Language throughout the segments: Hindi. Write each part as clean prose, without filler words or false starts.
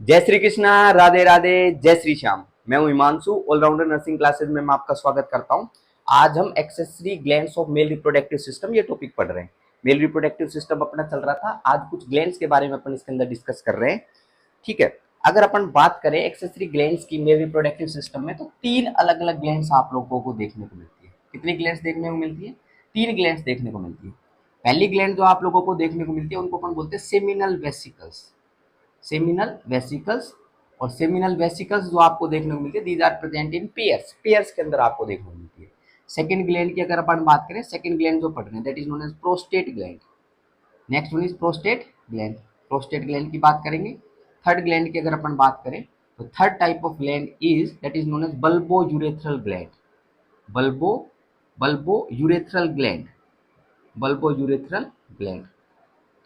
जय श्री कृष्णा, राधे राधे, जय श्री श्याम। मैं हूं हिमांशु, ऑलराउंडर नर्सिंग क्लासेस में मैं आपका स्वागत करता हूं। आज हम accessory glands of male reproductive system ये टॉपिक पढ़ रहे हैं। मेल रिप्रोडक्टिव सिस्टम अपना चल रहा था, आज कुछ ग्लैंड्स के बारे में अपन इसके अंदर डिस्कस कर रहे हैं। ठीक है। अगर अपन बात करें एक्सेसरी ग्लैंड्स की मेल रिप्रोडक्टिव सिस्टम में, तो तीन अलग अलग ग्लैंड्स आप लोगों को देखने को मिलती है। कितनी ग्लैंड्स देखने को मिलती है? तीन ग्लैंड्स देखने को मिलती है। पहली ग्लैंड जो आप लोगों को देखने को मिलती है उनको अपन बोलते हैं सेमिनल वेसिकल्स। Seminal vesicles. और सेमिनल वेसिकल्स जो आपको देखने को मिलती है, these are present in pairs, pairs के अंदर आपको देखने को मिलती है। सेकंड ग्लैंड की अगर अपन बात करें, सेकंड ग्लैंड जो पढ़ रहे हैं that is known as prostate gland. Next one is prostate gland. Prostate gland की बात करेंगे। थर्ड ग्लैंड की अगर अपन बात करें, तो third type of gland is that is known as bulbo urethral gland. Bulbo bulbo urethral gland. Bulbo urethral gland.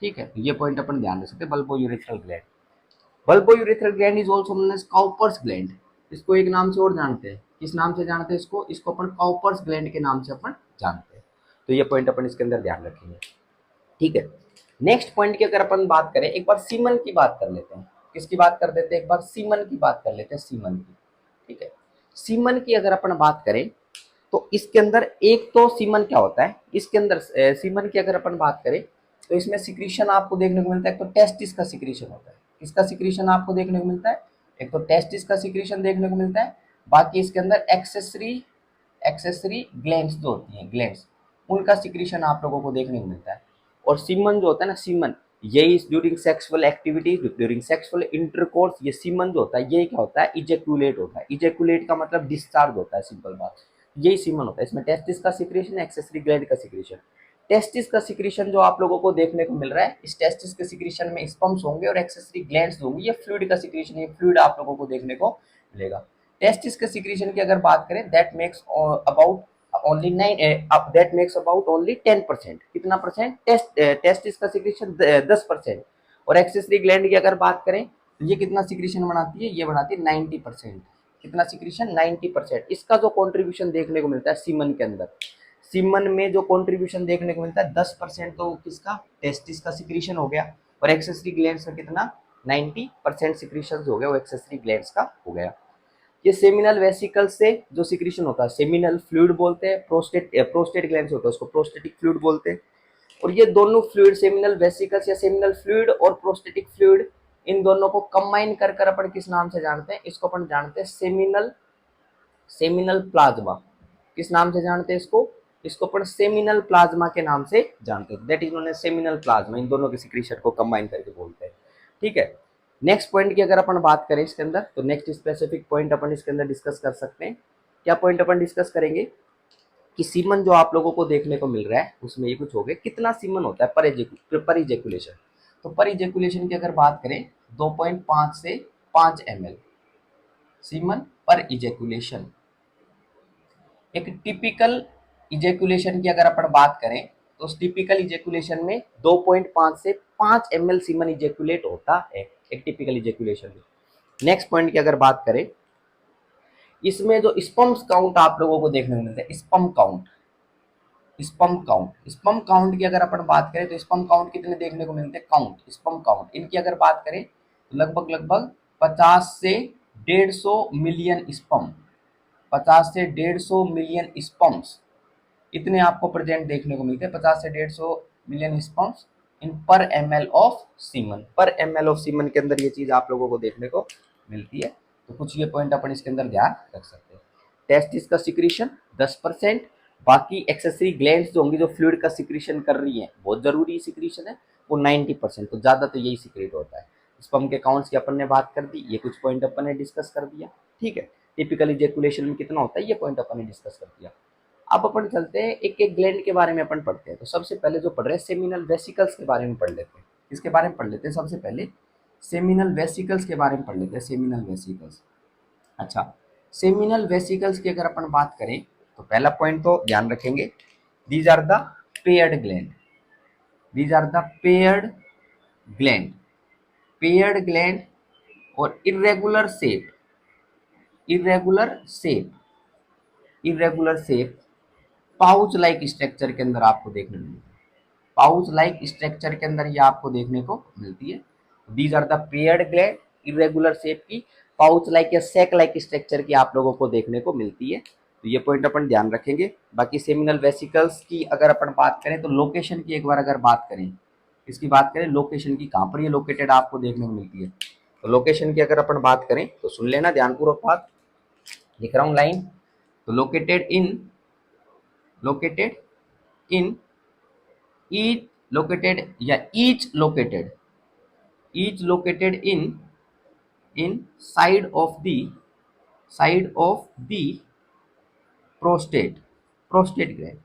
ठीक है, ये पॉइंट अपन ध्यान रख सकते हैं, bulbo urethral gland. Bulbourethral gland is also known as Cowper's gland. इसको एक नाम से और जानते हैं, किस नाम से जानते हैं इसको? इसको अपन काउपर्स ग्लैंड के नाम से अपन जानते हैं। तो ये पॉइंट अपन इसके अंदर ध्यान रखेंगे। ठीक है। नेक्स्ट पॉइंट की अगर अपन बात करें, एक बार सीमन की बात कर लेते हैं। किसकी बात कर देते हैं? एक बार सीमन की बात कर लेते हैं, सीमन की। ठीक है। सीमन की अगर अपन बात करें, तो इसके अंदर एक तो सीमन क्या होता है, इसके अंदर सीमन की अगर अपन बात करें, तो इसमें सिक्रीशन आपको देखने को मिलता है। एक तो टेस्टिस का सिक्रीशन होता है। किसका सिक्रीशन आपको देखने को मिलता है? एक तो टेस्टिस का सिक्रीशन देखने को मिलता है। बाकी इसके अंदर एक्सेसरी एक्सेसरी ग्लैंड्स जो होती हैं, ग्लैंड्स, उनका सिक्रीशन आप लोगों को देखने को मिलता है। और सीमन जो होता है ना, सीमन, यही during sexual activities, during sexual intercourse, ये सीमन जो होता है ये क्या होता है? इजेकुलेट होता है। इजेकुलेट का मतलब डिस्चार्ज होता है, सिंपल बात। यही सीमन होता है। इसमें टेस्टिस का सिक्रीशन, एक्सेसरी ग्लैंड का सिक्रीशन। टेस्टिस का सिक्रीशन जो आप लोगों को देखने को मिल रहा है, इस टेस्टिस के सिक्रीशन में स्पर्म्स होंगे और एक्सेसरी ग्लैंड्स होंगी। ये फ्लूइड का सिक्रीशन, ये फ्लूइड आप लोगों को देखने को मिलेगा। टेस्टिस के सिक्रीशन की अगर बात करें, दैट मेक्स अबाउट ओनली 10%। कितना परसेंट? टेस्टिस का सिक्रीशन 10%। और एक्सेसरी ग्लैंड की अगर बात करें, तो ये कितना सिक्रीशन बनाती है? ये बनाती है 90%। कितना सिक्रीशन? 90%। इसका जो कॉन्ट्रीब्यूशन देखने को मिलता है सीमन के अंदर, सीमन में जो कॉन्ट्रीब्यूशन देखने को मिलता है 10% तो किसका? टेस्टिस का सिक्रीशन हो गया। और एक्सेसरी ग्लैंड्स का कितना? 90% सिक्रीशन हो गया, वो एक्सेसरी ग्लैंड्स का हो गया। ये सेमिनल वेसिकल से जो सिक्रीशन होता है, सेमिनल फ्लूइड बोलते हैं। प्रोस्टेट ग्लैंड्स होता है, उसको प्रोस्टेटिक फ्लूइड बोलते हैं। और ये दोनों फ्लूइड, सेमिनल वेसिकल्स या सेमिनल फ्लूइड और प्रोस्टेटिक फ्लूइड, इन दोनों को कंबाइन कर कर अपन किस नाम से जानते हैं? इसको अपन जानते हैं सेमिनल सेमिनल प्लाज्मा। किस नाम से जानते हैं इसको? इसको अपन सेमिनल प्लाज्मा के नाम से जानते हैं। That is known as seminal plasma. इन दोनों के सिक्रीशन को कंबाइन करके बोलते हैं। ठीक है। नेक्स्ट पॉइंट की अगर अपन बात करें इसके अंदर, तो नेक्स्ट स्पेसिफिक पॉइंट अपन इसके अंदर डिस्कस कर सकते हैं। क्या पॉइंट अपन डिस्कस करेंगे? कि सीमन जो आप लोगों को देखने को मिल रहा है, उसमें ये कुछ हो गया, कितना सीमन होता है पर इजेकुलेशन। तो पर इजेकुलेशन की अगर बात करें, 2.5 से 5 ml सीमन पर इजेकुलेशन। एक टिपिकल इजेकुलेशन की अगर अपन बात करें, तो उस टिपिकल इजेकुलेशन में 2.5 से 5 ml सीमन इजेकुलेट होता है, एक टिपिकल इजेकुलेशन में। नेक्स्ट पॉइंट की अगर बात करें, इसमें जो स्पर्म्स काउंट आप लोगों को देखने को मिलता है, स्पर्म काउंट की अगर अपन बात करें, तो स्पर्म काउंट कितने देखने को मिलते हैं? स्पर्म काउंट इनकी अगर बात करें, तो लगभग लगभग 50 से 150 मिलियन स्पर्म, 50 से 150 मिलियन स्पर्म्स, इतने आपको प्रेजेंट देखने को मिलते हैं। 50 से 150 मिलियन स्पर्म्स इन पर ml ऑफ सीमन। पर ml ऑफ सीमन के अंदर ये चीज आप लोगों को देखने को मिलती है। तो कुछ ये पॉइंट अपन इसके अंदर ध्यान रख सकते हैं। टेस्टिस का सिक्रीशन 10%। बाकी एक्सेसरी ग्लैंड्स जो होंगी, जो फ्लूइड का सिक्रीशन कर रही है, बहुत जरूरी सिक्रीशन है, वो 90%। तो ज्यादा तो यही सिक्रेट होता है। स्पर्म के काउंट्स की अपन ने बात कर दी, ये कुछ पॉइंट अपन ने डिस्कस कर दिया। ठीक है। टिपिकल इजेकुलेशन में कितना होता है, ये पॉइंट अपन ने डिस्कस कर दिया। अब अपन चलते हैं, एक एक ग्लैंड के बारे में अपन पढ़ते हैं। तो सबसे पहले जो पढ़ रहे हैं, सेमिनल वेसिकल्स के बारे में पढ़ लेते हैं। इसके बारे में पढ़ लेते हैं। सबसे पहले सेमिनल वेसिकल्स के बारे में पढ़ लेते हैं। Seminal vesicles. अच्छा, सेमिनल वेसिकल्स की अगर अपन बात करें, तो पहला पॉइंट तो ध्यान रखेंगे, these are the paired gland. These are the gland paired gland. और irregular shape irregular shape pouch like structure के अंदर आपको देखने को मिलती है। पाउच लाइक स्ट्रक्चर के अंदर ये आपको देखने को मिलती है। These are the paired gland, irregular shape की पाउच लाइक या सैक लाइक स्ट्रक्चर की आप लोगों को देखने को मिलती है। तो ये पॉइंट अपन ध्यान रखेंगे। बाकी सेमिनल वेसिकल्स की अगर अपन बात करें तो लोकेशन की एक बार अगर बात करें, इसकी बात करें लोकेशन की, कहाँ पर ये लोकेटेड आपको देखने को मिलती है। तो लोकेशन की अगर अपन बात करें तो सुन लेना ध्यानपूर्वक बात, लिख रहा हूँ लाइन। तो लोकेटेड इन each located या each located in side of the prostate gland.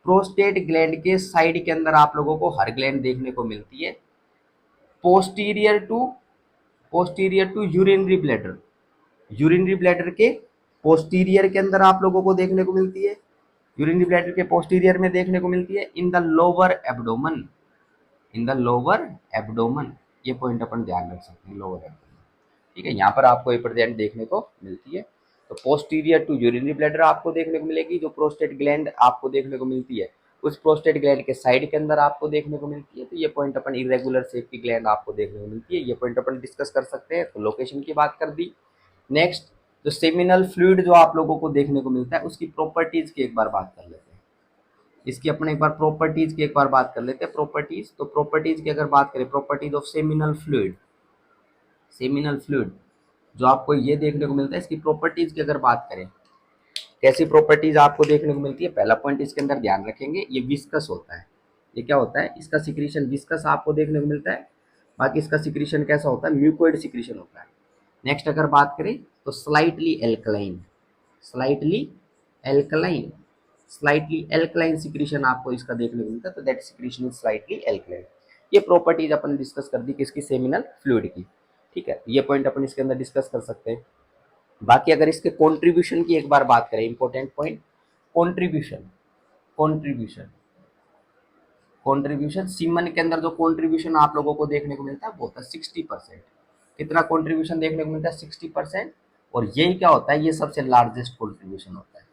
Prostate gland के साइड के अंदर आप लोगों को हर ग्लैंड देखने को मिलती है। पोस्टीरियर टू यूरिनरी ब्लैडर के पोस्टीरियर के अंदर आप लोगों को देखने को मिलती है। यूरिनरी ब्लैडर के पोस्टीरियर में देखने को मिलती है। इन द लोअर एब्डोमन, ये पॉइंट अपन ध्यान रख सकते हैं, लोअर एब्डोमन। ठीक है, यहाँ पर आपको ये प्रेजेंट देखने को मिलती है। तो पोस्टीरियर टू यूरिनरी ब्लैडर आपको देखने को मिलेगी। जो प्रोस्टेट ग्लैंड आपको देखने को मिलती है उस प्रोस्टेट ग्लैंड के साइड के अंदर आपको देखने को मिलती है। तो ये पॉइंट अपन इरेगुलर शेप की ग्लैंड आपको देखने को मिलती है, ये पॉइंट अपन डिस्कस कर सकते हैं। तो लोकेशन की बात कर दी। नेक्स्ट, जो सेमिनल फ्लूइड जो आप लोगों को देखने को मिलता है उसकी प्रॉपर्टीज की एक बार बात कर लेते हैं। इसकी अपन एक बार प्रॉपर्टीज की एक बार बात कर लेते हैं। प्रॉपर्टीज, तो प्रॉपर्टीज की अगर बात करें, प्रॉपर्टीज ऑफ सेमिनल फ्लूइड जो आपको ये देखने को मिलता है, इसकी प्रॉपर्टीज की अगर बात करें, कैसी प्रॉपर्टीज आपको देखने को मिलती है। पहला पॉइंट इसके अंदर ध्यान रखेंगे, ये विस्कस होता है। ये क्या होता है, इसका सिक्रीशन विस्कस आपको देखने को मिलता है। बाकी इसका सिक्रीशन कैसा होता है, म्यूकोइड सिक्रीशन होता है। नेक्स्ट अगर बात करें तो स्लाइटली एल्कलाइन सिक्रीशन आपको इसका देखने को मिलता है। तो that secretion is slightly alkaline. ये प्रॉपर्टीज अपन डिस्कस कर दी किसकी, सेमिनल फ्लूइड की। ठीक है, ये पॉइंट अपन इसके अंदर डिस्कस कर सकते हैं। बाकी अगर इसके कंट्रीब्यूशन की एक बार बात करें, इंपॉर्टेंट पॉइंट, कंट्रीब्यूशन सीमन के अंदर जो कंट्रीब्यूशन आप लोगों को देखने को मिलता है वो होता है 60%। कितना कंट्रीब्यूशन देखने को मिलता है, 60%। और यही क्या होता है, ये सबसे लार्जेस्ट कंट्रीब्यूशन होता है।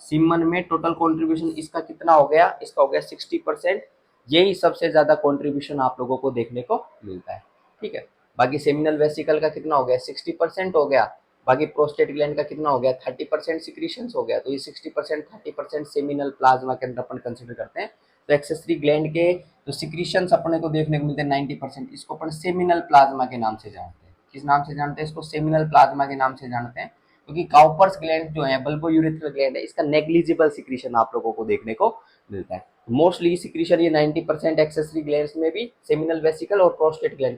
सीमन में टोटल कंट्रीब्यूशन इसका कितना हो गया, इसका हो गया 60%। यही सबसे ज्यादा कंट्रीब्यूशन आप लोगों को देखने को मिलता है। ठीक है, बाकी सेमिनल वेसिकल का कितना हो गया, 60% हो गया। बाकी प्रोस्टेट ग्लैंड का कितना हो गया, 30% सिक्रीशंस हो गया। तो ये 60% 30% सेमिनल प्लाज्मा के अंदर अपन कंसिडर करते हैं। तो एक्सेसरी ग्लैंड के जो सिक्रीशंस अपने को देखने को मिलते हैं 90%, इसको अपन सेमिनल प्लाज्मा के नाम से जानते हैं। किस नाम से जानते हैं इसको, सेमिनल प्लाज्मा के नाम से जानते हैं। क्योंकि काउपर्स ग्लैंड जो है, बल्बोयूरेथ्रल ग्लैंड है, इसका नेग्लिजिबल सिक्रीशन आप लोगों को देखने को मिलता है। मोस्टली सिक्रीशन ये 90% एक्सेसरी ग्लैंड्स में भी, सेमिनल वेसिकल और प्रोस्टेट ग्लैंड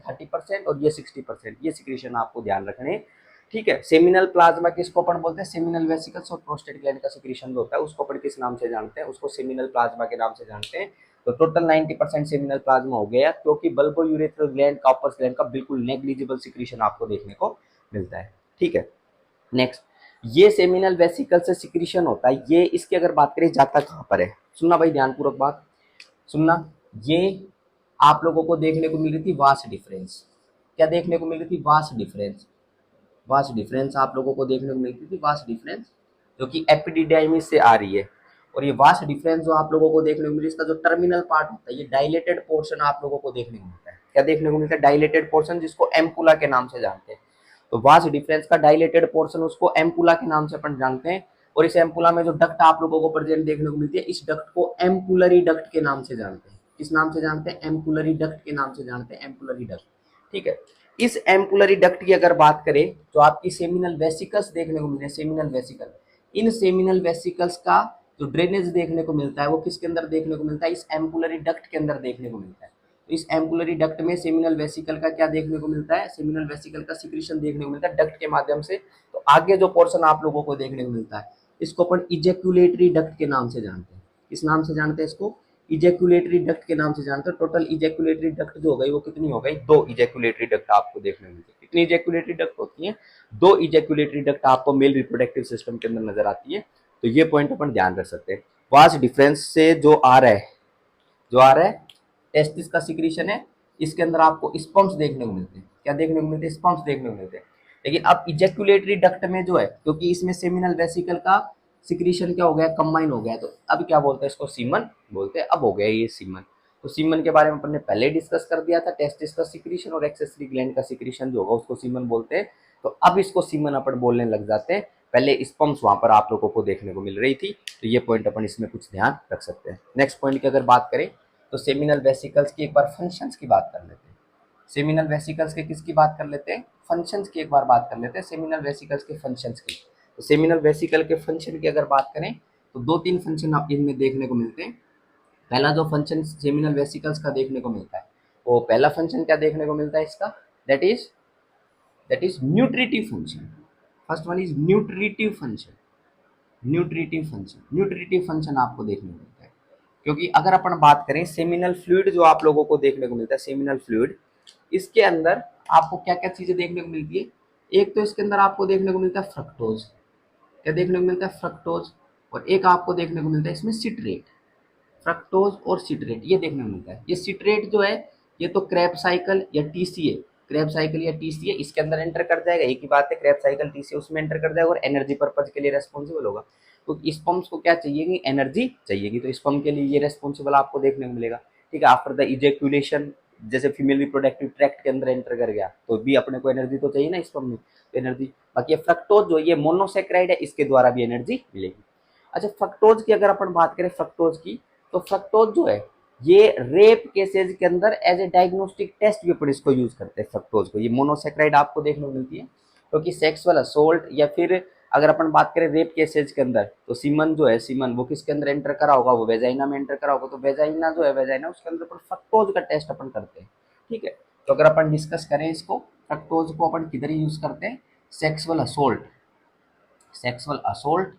30% और ये 60%, ये सिक्रीशन आपको ध्यान रखने। ठीक है, सेमिनल प्लाज्मा किसको अपन बोलते हैं, सेमिनल वेसिकल्स और प्रोस्टेट ग्लैंड का सिक्रीशन जो होता है उसको अपन किस नाम से जानते हैं, उसको सेमिनल प्लाज्मा के नाम से जानते हैं। तो टोटल 90% सेमिनल प्लाज्मा हो गया, क्योंकि बल्बोयूरेथ्रल ग्लैंड, काउपर्स ग्लैंड का बिल्कुल नेग्लिजिबल सिक्रीशन आपको देखने को मिलता है। ठीक है, नेक्स्ट, ये सेमिनल वेसिकल से सिक्रीशन होता है। ये इसकी अगर बात करें जाता कहाँ पर है, सुनना भाई ध्यानपूर्वक बात सुनना। ये आप लोगों को देखने को मिल रही थी वास डिफरेंस। क्या देखने को मिल रही थी, वास डिफरेंस आप लोगों को देखने को मिलती थी, वास डिफरेंस जो कि एपिडिडाइमिस से आ रही है। और ये वास डिफरेंस जो आप लोगों को देखने को मिली, इसका जो टर्मिनल पार्ट होता है, ये डायलेटेड पोर्शन आप लोगों को देखने को मिलता है। क्या देखने को मिलता है, डायलेटेड पोर्शन, जिसको एम्पुला के नाम से जानते हैं। तो वास डिफरेंस का डायलेटेड पोर्शन, उसको एम्पुला के नाम से अपन जानते हैं। और इस एम्पुला में जो डक्ट आप लोगों को प्रेजेंट देखने को मिलती है, इस डक्ट को एम्पुलरी डक्ट के नाम से जानते हैं। किस नाम से जानते हैं, एम्पुलरी डक्ट के नाम से जानते हैं, एम्पुलरी डक्ट। ठीक है, इस एम्पुलरी डक्ट की अगर बात करें तो आपकी सेमिनल वेसिकल्स देखने को मिलते हैं, seminal vesicle. In seminal vesicles का जो ड्रेनेज देखने को मिलता है वो किसके अंदर देखने को मिलता है, इस एम्पुलरी डक्ट के अंदर देखने को मिलता है। तो इस एम्पुलरी डक्ट में सेमिनल वेसिकल का क्या देखने को मिलता है, सेमिनल वेसिकल का सिक्रीशन देखने को मिलता है डक्ट के माध्यम से। तो आगे जो पोर्शन आप लोगों को देखने को मिलता है, इसको अपन इजेक्युलेटरी डक्ट के नाम से जानते हैं। किस नाम से जानते हैं इसको, इजेक्युलेटरी डक्ट के नाम से जानते हैं। टोटल इजेक्युलेटरी डक्ट जो हो गई वो कितनी हो गई, 2 इजेक्युलेटरी डक्ट आपको देखने को मिलती है। कितनी इजेक्युलेटरी डक्ट होती है, 2 इजेक्युलेटरी डक्ट आपको मेल रिप्रोडक्टिव सिस्टम के अंदर नजर आती है। तो ये पॉइंट अपन ध्यान रख सकते हैं। वास डिफरेंस से जो आ रहा है टेस्टिस का सिक्रीशन है, इसके अंदर आपको स्पम्स देखने को मिलते हैं। क्या देखने को मिलते हैं, स्पम्स देखने को मिलते हैं। लेकिन अब इजेक्युलेटरी डक्ट में जो है, क्योंकि इसमें सेमिनल वेसिकल का सिक्रीशन क्या हो गया, कंबाइन हो गया, तो अब क्या बोलते हैं इसको, सीमन बोलते हैं। अब हो गया ये सीमन। तो सीमन के बारे में अपन ने पहले डिस्कस कर दिया था, टेस्टिस का सिक्रीशन और एक्सेसरी ग्लैंड का सिक्रीशन जो होगा उसको सीमन बोलते हैं। तो अब इसको सीमन अपन बोलने लग जाते हैं, पहले स्पम्स वहां पर आप लोगों को देखने को मिल रही थी, तो ये पॉइंट अपन इसमें कुछ ध्यान रख सकते हैं। नेक्स्ट पॉइंट की अगर बात करें तो सेमिनल वेसिकल्स की एक बार फंक्शंस की बात कर लेते हैं। सेमिनल वेसिकल्स के किसकी बात कर लेते हैं, फंक्शंस की एक बार बात कर लेते हैं, सेमिनल वेसिकल्स के फंक्शंस की। तो सेमिनल वेसिकल के फंक्शन की अगर बात करें तो दो तीन फंक्शन आप इनमें देखने को मिलते हैं। पहला जो फंक्शन सेमिनल वेसिकल्स का देखने को मिलता है, वो पहला फंक्शन क्या देखने को मिलता है इसका, that is nutritive function. First one is nutritive function. Nutritive function आपको देखने को मिलता है, क्योंकि अगर अपन बात करें सेमिनल फ्लूइड जो आप लोगों को देखने को मिलता है, सेमिनल फ्लूइड, इसके अंदर आपको क्या क्या चीजें देखने को मिलती है। एक तो इसके अंदर आपको देखने को मिलता है फ्रक्टोज, क्या देखने को मिलता है, फ्रक्टोज। और एक आपको देखने को मिलता है इसमें सिट्रेट, फ्रक्टोज और सिट्रेट ये देखने को मिलता है। ये सिट्रेट जो है ये तो क्रैब साइकिल या टीसीए, क्रैब साइकिल या टीसीए इसके अंदर एंटर कर जाएगा, एक ही बात है, क्रैब साइकिल टीसीए उसमें एंटर कर जाएगा और एनर्जी पर्पज के लिए रेस्पॉन्सिबल होगा। तो स्पर्म्स को क्या चाहिएगी, एनर्जी चाहिएगी, तो स्पर्म के लिए ये रेस्पॉन्सिबल आपको देखने को मिलेगा। ठीक है, आफ्टर द इजेक्यूलेशन जैसे फीमेल रिप्रोडक्टिव ट्रैक्ट के अंदर एंटर कर गया तो भी अपने को एनर्जी तो चाहिए ना स्पर्म में, तो एनर्जी। बाकी ये फ्रक्टोज जो ये मोनोसेक्राइड है, इसके द्वारा भी एनर्जी मिलेगी। अच्छा, फ्रक्टोज की अगर अपन बात करें, फ्रक्टोज की, तो फ्रक्टोज जो है ये रेप केसेज के अंदर एज ए डायग्नोस्टिक टेस्ट भी अपन इसको यूज करते हैं फ्रक्टोज को। ये मोनोसेक्राइड आपको देखने को मिलती है, क्योंकि सेक्सुअल असोल्ट या फिर अगर अपन बात करें रेप केसेज के अंदर, तो सीमन जो है, सीमन वो किसके अंदर एंटर करा होगा, वो वेजाइना में एंटर करा होगा, तो वेजाइना जो है, वेजाइना उसके अंदर अपन फ्रक्टोज का टेस्ट अपन करते हैं। ठीक है, तो अगर अपन डिस्कस करें इसको, फ्रक्टोज को अपन किधर यूज करते हैं, सेक्सुअल असोल्ट, सेक्सुअल असोल्ट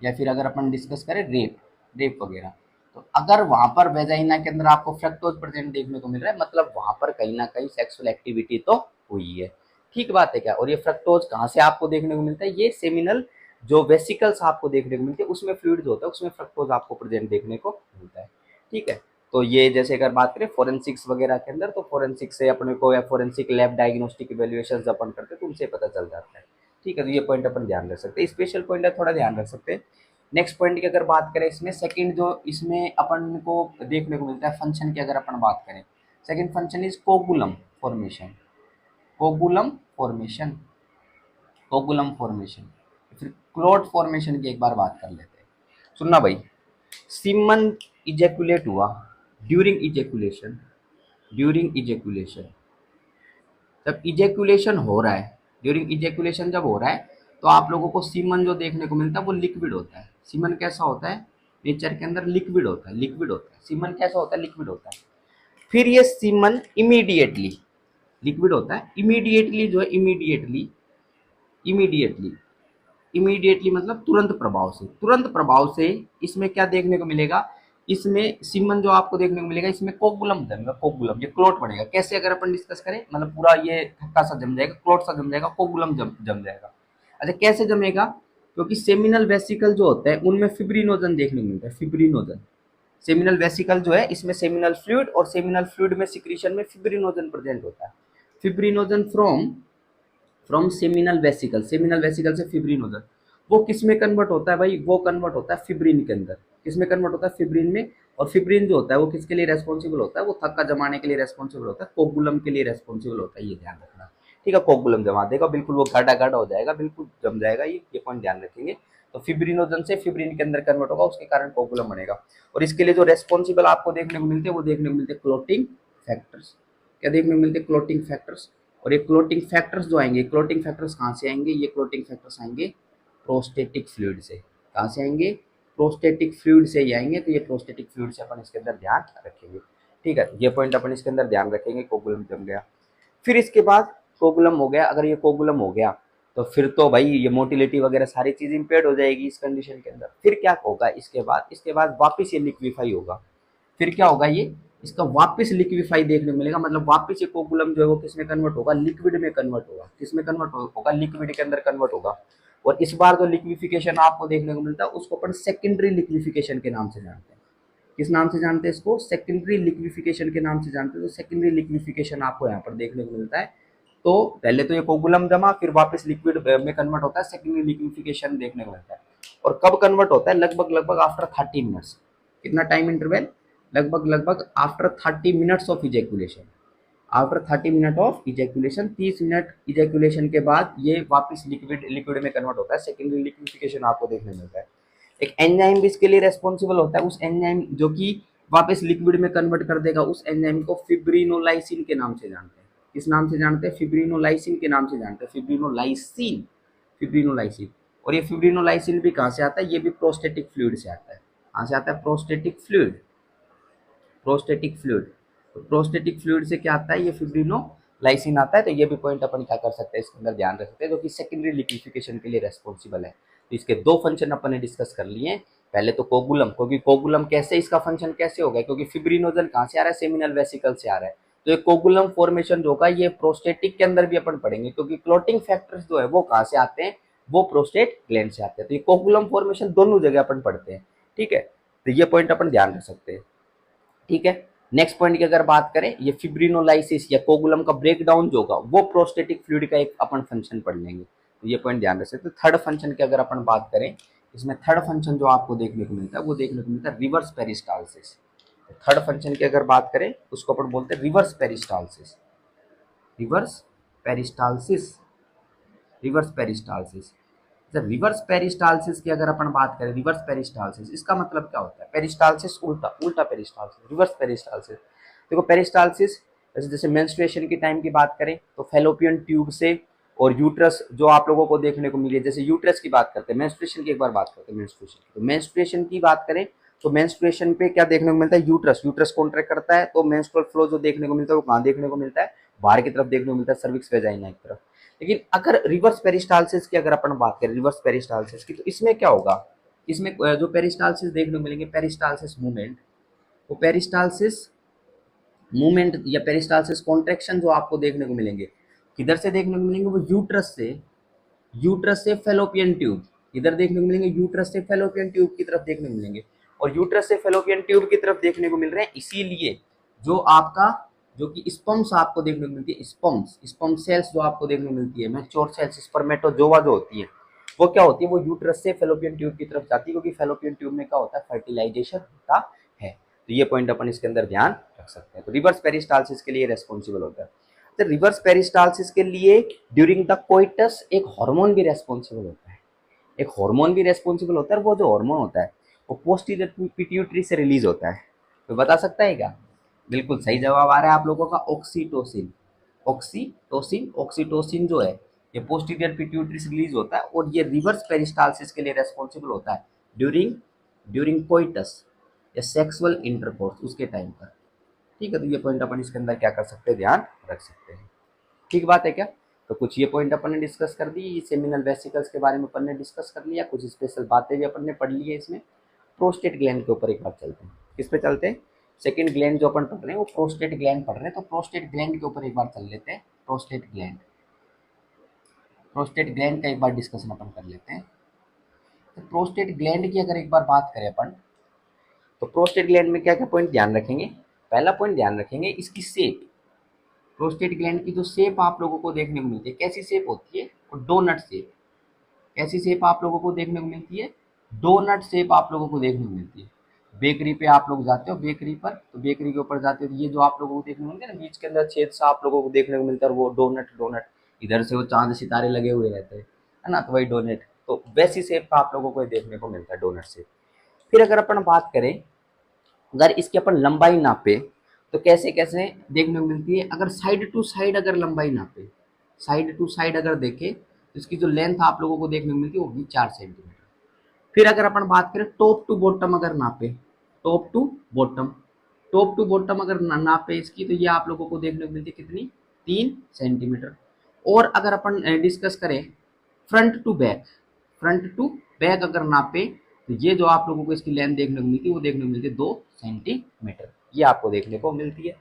या फिर अगर अपन डिस्कस करें रेप, रेप वगैरह, तो अगर वहां पर वेजाइना के अंदर आपको फ्रक्टोज प्रेजेंट देखने को मिल रहा है, मतलब वहां पर कहीं ना कहीं सेक्सुअल एक्टिविटी तो हुई है। ठीक बात है क्या। और ये फ्रक्टोज कहाँ से आपको देखने को मिलता है, ये सेमिनल जो वेसिकल्स आपको देखने को मिलते हैं उसमें फ्लूइड होता है, उसमें फ्रक्टोज आपको प्रेजेंट देखने को मिलता है। ठीक है, तो ये जैसे अगर बात करें फोरेंसिक्स वगैरह के अंदर, तो फोरेंसिक से अपने को या फोरेंसिक लैब डायग्नोस्टिक इवेल्युएशन अपन करते हैं तो उनसे पता चल जाता है। ठीक है, तो ये पॉइंट अपन ध्यान रख सकते हैं, स्पेशल पॉइंट है, थोड़ा ध्यान रख सकते हैं। नेक्स्ट पॉइंट की अगर बात करें, इसमें सेकंड जो इसमें अपन को देखने को मिलता है फंक्शन की अगर अपन बात करें, second function is coagulum formation, coagulum formation, coagulum formation. फिर क्लोट फॉर्मेशन की एक बार बात कर लेते हैं। सुनना भाई, सीमन इजेकुलेट हुआ, ड्यूरिंग इजेकुलेशन, ड्यूरिंग इजेकुलेशन, जब इजेकुलेशन हो रहा है, ड्यूरिंग इजेकुलेशन जब हो रहा है, तो आप लोगों को सीमन जो देखने को मिलता है वो लिक्विड होता है। सीमन कैसा होता है, नेचर के अंदर लिक्विड होता है, लिक्विड होता है। सीमन कैसा होता है, लिक्विड होता है। फिर ये सीमन इमीडिएटली, लिक्विड होता है, इमीडिएटली जो है, इमीडिएटली, इमीडिएटली, इमीडिएटली मतलब तुरंत प्रभाव से, तुरंत प्रभाव से इसमें क्या देखने को मिलेगा, इसमें सीमन जो आपको देखने को मिलेगा, इसमें कोगुलम जमेगा, कोगुलम, ये क्लोट बनेगा। कैसे अगर अपन डिस्कस करें, मतलब पूरा ये थक्का सा जम जाएगा, क्लोट सा जम जाएगा, कोगुलम जम जाएगा। अच्छा, कैसे जमेगा, क्योंकि सेमिनल वेसिकल जो होता है उनमें फिब्रिनोजन देखने को मिलता है, फिब्रिनोजन। सेमिनल वेसिकल जो है इसमें सेमिनल फ्लूइड, और सेमिनल फ्लूइड में सिक्रीशन में फिब्रिनोजन प्रेजेंट होता है। Fibrinogen from seminal vesicle, seminal vesicle से फिब्रिनोजन, वो किस में कन्वर्ट होता है भाई, वो कन्वर्ट होता है फिब्रिन के अंदर। किस में कन्वर्ट होता है, फिब्रिन में। और फिब्रिन जो होता है वो किसके लिए रेस्पॉन्सिबल होता है, वो थक्का जमाने के लिए रेस्पॉन्सिबल होता है, कोगुलम के लिए रेस्पॉन्सिबल होता है, ये ध्यान रखना। ठीक है, कोगुलम जमा देगा, बिल्कुल वो गाढ़ा गाढ़ा हो जाएगा, बिल्कुल जम जाएगा, ये पॉइंट ध्यान रखेंगे। तो फिब्रिनोजन से फिब्रिन के अंदर कन्वर्ट होगा, उसके कारण कोगुलम बनेगा। और इसके लिए जो रेस्पॉन्सिबल आपको देखने को मिलते हैं, वो देखने को मिलते हैं क्लोटिंग फैक्टर्स। क्या देखने को मिलते हैं, क्लोटिंग फैक्टर्स। और ये क्लोटिंग फैक्टर्स जो आएंगे, क्लोटिंग फैक्टर्स कहाँ से आएंगे, ये क्लोटिंग फैक्टर्स आएंगे प्रोस्टेटिक फ्लूइड से। कहाँ से आएंगे, प्रोस्टेटिक फ्लूइड से ही आएंगे। तो ये प्रोस्टेटिक फ्लूइड से अपन इसके अंदर ध्यान रखेंगे। ठीक है, ये पॉइंट अपन इसके अंदर ध्यान रखेंगे, कोगुलम जम गया। फिर इसके बाद कोगुलम हो गया, अगर ये कोगुलम हो गया तो फिर तो भाई ये मोटिलिटी वगैरह सारी चीज इम्पेयर्ड हो जाएगी इस कंडीशन के अंदर। फिर क्या होगा इसके बाद वापिस ये लिक्विफाई होगा। फिर क्या होगा, ये इसका वापस लिक्विफाई देखने को मिलेगा, मतलब वापस ये कोगुलम जो है वो किसमें कन्वर्ट होगा, लिक्विड में कन्वर्ट होगा। किसमें कन्वर्ट होगा, लिक्विड के अंदर कन्वर्ट होगा। और इस बार जो लिक्विफिकेशन आपको देखने को मिलता है उसको अपन सेकेंडरी लिक्विफिकेशन के नाम से जानते हैं। किस नाम से जानते हैं इसको, सेकेंडरी लिक्विफिकेशन के नाम से जानते हैं। तो सेकेंडरी लिक्विफिकेशन आपको यहाँ पर देखने को मिलता है। तो पहले तो ये कोगुलम जमा, फिर वापस लिक्विड में कन्वर्ट होता है, सेकेंडरी लिक्विफिकेशन देखने को मिलता है। और कब कन्वर्ट होता है, लगभग आफ्टर 30 मिनट्स। कितना टाइम इंटरवल, लगभग after 30 minutes of ejaculation, after 30 minute of ejaculation, 30 minute ejaculation के बाद ये वापस लिक्विड में कन्वर्ट होता है, सेकेंडरी लिक्विडिफिकेशन आपको देखने मिलता है। एक एंजाइम भी इसके लिए रेस्पॉन्सिबल होता है, उस एंजाइम जो कि वापस लिक्विड में कन्वर्ट कर देगा, उस एंजाइम को फिब्रिनोलाइसिन के नाम से जानते हैं। किस नाम से जानते हैं? फिब्रिनोलाइसिन के नाम से जानते हैं, फिब्रिनोलाइसिन, फिब्रिनोलाइसिन। और ये फिब्रिनोलाइसिन भी कहाँ से आता है? ये भी प्रोस्टेटिक फ्लूइड से आता है। कहाँ से आता है? Prostatic fluid, prostatic fluid. तो प्रोस्टेटिक फ्लूइड से क्या आता है? ये फिब्रिनोलाइसिन आता है। तो ये भी पॉइंट अपन क्या कर सकते हैं, इसके अंदर ध्यान रख सकते हैं, जो कि सेकेंडरी लिक्विफिकेशन के लिए रेस्पॉन्सिबल है। तो इसके दो फंक्शन अपन ने डिस्कस कर लिए। पहले तो कोगुलम, क्योंकि कोगुलम कैसे, इसका फंक्शन कैसे होगा, क्योंकि फिब्रिनोजन कहाँ से आ रहा है? सेमिनल वेसिकल से आ रहा है। तो ये कोगुलम फॉर्मेशन जो होगा ये प्रोस्टेटिक के अंदर भी अपन पढ़ेंगे, क्योंकि क्लोटिंग फैक्टर्स जो है वो कहाँ से आते हैं? वो प्रोस्टेट ग्लैंड से आते हैं। तो ये कोगुलम फॉर्मेशन दोनों जगह अपन पढ़ते हैं, ठीक है। तो ये पॉइंट अपन ध्यान रख सकते हैं, ठीक है। नेक्स्ट पॉइंट की अगर बात करें, ये फिब्रिनोलाइसिस या कोगुलम का ब्रेकडाउन जो होगा वो प्रोस्टेटिक फ्लूइड का एक अपन फंक्शन पढ़ लेंगे। तो ये पॉइंट ध्यान रख सकते हैं। थर्ड फंक्शन की अगर अपन बात करें, इसमें थर्ड फंक्शन जो आपको देखने को मिलता है वो देखने को मिलता है रिवर्स पेरिस्टालसिस। थर्ड फंक्शन की अगर बात करें उसको अपन बोलते हैं reverse peristalsis, reverse peristalsis, reverse peristalsis. जब रिवर्स पेरिस्टालसिस की अगर अपन बात करें, रिवर्स पेरिस्टालसिस इसका मतलब क्या होता है? पेरिस्टालसिस उल्टा, उल्टा पेरिस्टालसिस, रिवर्स पेरिस्टालसिस। देखो पेरिस्टालसिस जैसे मेंस्ट्रुएशन की टाइम की बात करें तो फैलोपियन ट्यूब से और यूट्रस जो आप लोगों को देखने को मिली है, जैसे यूट्रस की बात करते हैं, मेंस्ट्रुएशन की एक बार बात करते हैं, मेंस्ट्रुएशन की। तो मेंस्ट्रुएशन की बात करें तो मेंस्ट्रुएशन पे क्या देखने को मिलता है? यूट्रस, यूट्रस कॉन्ट्रैक्ट करता है, तो मेंस्ट्रुअल फ्लो जो देखने को मिलता है वो कहाँ देखने को मिलता है? बाहर की तरफ देखने को मिलता है, सर्विक्स वेजाइना की तरफ। लेकिन अगर रिवर्स पेरिस्टालसिस की अगर अपन बात करें, रिवर्स पेरिस्टालसिस की, तो इसमें क्या होगा? इसमें जो पेरिस्टालसिस देखने को मिलेंगे, पेरिस्टालसिस मूवमेंट, वो पेरिस्टालसिस मूवमेंट या पेरिस्टालसिस कॉन्ट्रैक्शन जो आपको देखने को मिलेंगे, किधर से देखने को मिलेंगे? वो यूट्रस से, यूट्रस से फेलोपियन ट्यूब, इधर देखने को मिलेंगे, यूट्रस से फेलोपियन ट्यूब की तरफ देखने को मिलेंगे। और यूट्रस से फेलोपियन ट्यूब की तरफ देखने को मिल रहे हैं, इसीलिए जो आपका जो कि स्पम्स आपको देखने को मिलती है, स्पम्स, स्पम सेल्स जो आपको देखने को मिलती है, मैच्योर सेल्स, स्पर्मेटोजोआ जो होती है, वो क्या होती है? वो यूट्रस से फेलोपियन ट्यूब की तरफ जाती है, क्योंकि फेलोपियन ट्यूब में क्या होता है? फर्टिलाइजेशन होता है। तो ये पॉइंट अपन इसके अंदर ध्यान रख सकते हैं। तो रिवर्स पेरिस्टालसिस के लिए रेस्पॉन्सिबल होता है। तो रिवर्स पेरिस्टालसिस के लिए ड्यूरिंग द कोइटस एक हार्मोन भी रेस्पॉन्सिबल होता है, एक हार्मोन भी रेस्पॉन्सिबल होता है। वो जो हार्मोन होता है वो पोस्टीरियर पिट्यूटरी से रिलीज होता है। तो बता सकता है क्या? बिल्कुल सही जवाब आ रहा है आप लोगों का, ऑक्सीटोसिन, ऑक्सीटोसिन। ऑक्सीटोसिन जो है ये पोस्टीरियर पिट्यूटरी से रिलीज होता है, और ये रिवर्स पेरिस्टालसिस के लिए रेस्पॉन्सिबल होता है ड्यूरिंग ड्यूरिंग कोइटस या सेक्सुअल इंटरकोर्स, उसके टाइम पर, ठीक है। तो ये पॉइंट अपन इसके अंदर क्या कर सकते हैं? ध्यान रख सकते हैं, ठीक बात है क्या? तो कुछ ये पॉइंट अपन ने डिस्कस कर दी, सेमिनल वेसिकल्स के बारे में अपन ने डिस्कस कर लिया, कुछ स्पेशल बातें भी अपन ने पढ़ ली है इसमें। प्रोस्टेट ग्लैंड के ऊपर एक बार चलते हैं। किस पे चलते हैं? सेकंड ग्लैंड जो अपन पढ़ रहे हैं वो प्रोस्टेट ग्लैंड पढ़ रहे हैं, तो प्रोस्टेट ग्लैंड के ऊपर एक बार चल लेते हैं। प्रोस्टेट ग्लैंड, प्रोस्टेट ग्लैंड का एक बार डिस्कशन अपन कर लेते हैं। तो प्रोस्टेट ग्लैंड की अगर एक बार बात करें अपन, तो प्रोस्टेट ग्लैंड में क्या क्या पॉइंट ध्यान रखेंगे? पहला पॉइंट ध्यान रखेंगे इसकी शेप। प्रोस्टेट ग्लैंड की जो शेप आप लोगों को देखने को मिलती है, कैसी शेप होती है? Donut shape. कैसी शेप आप लोगों को देखने को मिलती है? डोनट शेप आप लोगों को देखने को मिलती है। बेकरी पे आप लोग जाते हो, बेकरी पर, तो बेकरी के ऊपर जाते हो तो ये जो आप लोगों को देखने को मिलता है ना, बीच के अंदर छेद सा आप लोगों को देखने को मिलता है, वो डोनट, डोनट। इधर से वो चांद सितारे लगे हुए रहते हैं, है ना, तो वही डोनट। तो वैसी शेप का आप लोगों को देखने को मिलता है, डोनट शेप। फिर अगर अपन बात करें, अगर इसकी अपन लंबाई नापे तो कैसे कैसे देखने को मिलती है? अगर साइड टू साइड अगर लंबाई नापे, साइड टू साइड अगर देखें तो इसकी जो लेंथ आप लोगों को देखने को मिलती है वो होगी 4 सेंटीमीटर। फिर अगर अपन बात करें टॉप टू बॉटम अगर नापे, top to bottom, top to bottom अगर नापे इसकी, तो ये आप लोगों को देखने को मिलती है कितनी? 3 सेंटीमीटर। और अगर अपन डिस्कस करें front to back, front to back अगर नापे तो ये जो आप लोगों को इसकी लेंथ देखने को मिलती है वो देखने को मिलती है 2 सेंटीमीटर, ये आपको देखने को मिलती है।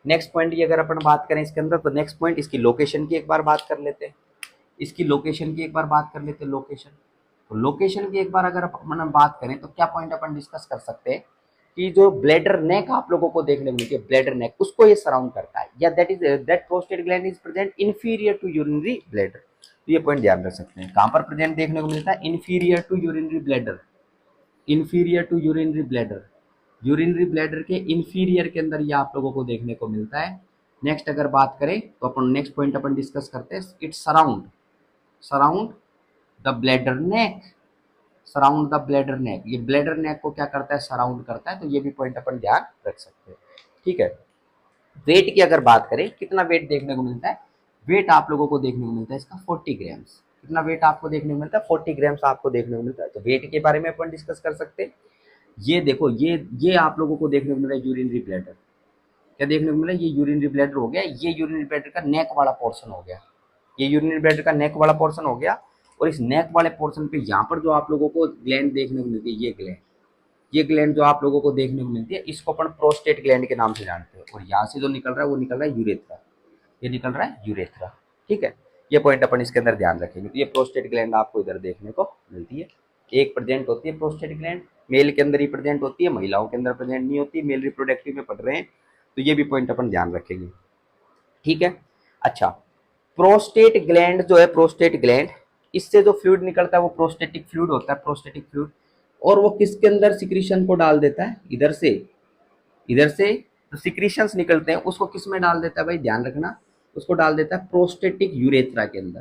नेक्स्ट पॉइंट की अगर अपन बात करें इसके अंदर, तो नेक्स्ट पॉइंट इसकी लोकेशन की एक बार बात कर लेते हैं। इसकी लोकेशन की एक बार बात कर लेते हैं, लोकेशन। तो लोकेशन की एक बार अगर अपन बात करें तो क्या पॉइंट अपन डिस्कस कर सकते हैं कि जो ब्लैडर नेक आप लोगों को देखने को मिलती है, ब्लैडर नेक, उसको ये सराउंड करता है, या that prostate gland is present inferior to urinary bladder. तो ये पॉइंट ध्यान रख सकते हैं, कहां पर प्रेजेंट देखने को मिलता है? Inferior to urinary bladder, inferior to urinary bladder. Urinary bladder के इंफीरियर के अंदर ये आप लोगों को देखने को मिलता है। नेक्स्ट अगर बात करें तो अपन नेक्स्ट पॉइंट अपन डिस्कस करते हैं, it surround surround the bladder neck, surround the bladder neck, ये ब्लैडर नेक को क्या करता है, सराउंड करता है। तो ये भी पॉइंट अपन ध्यान रख सकते हैं, ठीक है। वेट की अगर बात करें, कितना वेट देखने को मिलता है, वेट आप लोगों को देखने को मिलता है इसका 40 ग्राम्स। कितना वेट आपको देखने को मिलता है, 40 ग्राम्स आपको देखने को मिलता है। तो वेट के बारे में अपन डिस्कस कर सकते हैं। ये देखो, ये आप लोगों को देखने को मिल रहा है यूरिनरी ब्लैडर, क्या देखने को मिल रहा है, ये यूरिनरी ब्लैडर हो गया, ये यूरिनरी ब्लैडर का नेक वाला पोर्शन हो गया, ये यूरिनरी ब्लैडर का नेक वाला पोर्शन हो गया। और इस नेक वाले पोर्शन पे यहाँ पर जो आप लोगों को ग्लैंड देखने को मिलती है, ये ग्लैंड जो आप लोगों को देखने को मिलती है, इसको अपन प्रोस्टेट ग्लैंड के नाम से जानते हैं। और यहाँ से जो निकल रहा है वो निकल रहा है यूरेथ्रा, ये निकल रहा है यूरेथ्रा, ठीक है। ये पॉइंट अपन इसके अंदर ध्यान रखेंगे। तो ये प्रोस्टेट ग्लैंड आपको इधर देखने को मिलती है, एक प्रेजेंट होती है प्रोस्टेट ग्लैंड, मेल के अंदर ही प्रेजेंट होती है, महिलाओं के अंदर प्रेजेंट नहीं होती, मेल रिप्रोडक्टिव में पढ़ रहे हैं तो ये भी पॉइंट अपन ध्यान रखेंगे, ठीक है। अच्छा, प्रोस्टेट ग्लैंड जो है, प्रोस्टेट ग्लैंड, इससे जो फ्लूइड निकलता है वो प्रोस्टेटिक फ्लूइड होता है, प्रोस्टेटिक फ्लूइड। और वो किसके अंदर सिक्रीशन को डाल देता है, इधर से जो सिक्रीशंस निकलते हैं उसको किस में डाल देता है भाई, ध्यान रखना, उसको डाल देता है प्रोस्टेटिक यूरेथ्रा के अंदर,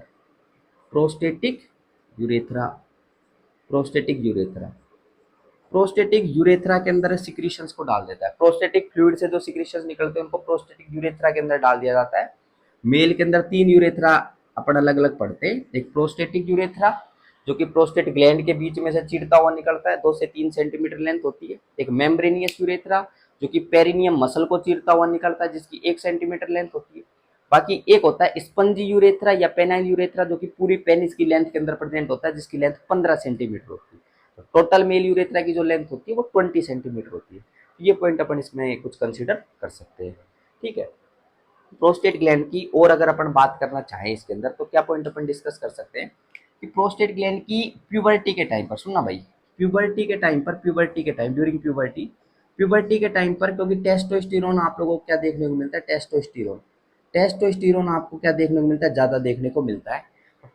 prostatic urethra, prostatic urethra, prostatic urethra के अंदर सिक्रीशंस को डाल देता है। प्रोस्टेटिक फ्लूइड से जो सिक्रीशंस निकलते हैं उनको प्रोस्टेटिक यूरेथ्रा के अंदर डाल दिया जाता है। मेल के अंदर 3 यूरेथ्रा अपन अलग अलग पढ़ते हैं, एक प्रोस्टेटिक यूरेथ्रा जो कि प्रोस्टेट ग्लैंड के बीच में से चिरता हुआ निकलता है, 2 से 3 सेंटीमीटर लेंथ होती है। एक मेम्ब्रेनियस यूरेथ्रा जो कि पेरिनियम मसल को चीरता हुआ निकलता है, जिसकी 1 सेंटीमीटर लेंथ होती है। बाकी एक होता है स्पंजी यूरेथ्रा या पेनाइल यूरेथ्रा जो कि पूरी पेनिस की लेंथ के अंदर प्रेजेंट होता है, जिसकी लेंथ 15 सेंटीमीटर होती है। तो टोटल मेल यूरेथ्रा की जो लेंथ होती है वो 20 सेंटीमीटर होती है। तो ये पॉइंट अपन इसमें कुछ कंसिडर कर सकते हैं, ठीक है। प्रोस्टेट ग्लैंड की और अगर अपन बात करना चाहें इसके अंदर तो क्या पॉइंट अपन डिस्कस कर सकते हैं कि प्रोस्टेट ग्लैंड की प्यूबर्टी के टाइम पर, सुनना भाई, प्यूबर्टी के टाइम पर, प्यूबर्टी के टाइम, ड्यूरिंग प्यूबर्टी, प्यूबर्टी के टाइम पर, क्योंकि टेस्टोस्टेरोन आप लोगों को क्या देखने को मिलता है, टेस्टोस्टेरोन, टेस्टोस्टेरोन आपको क्या देखने को मिलता है, ज़्यादा देखने को मिलता है।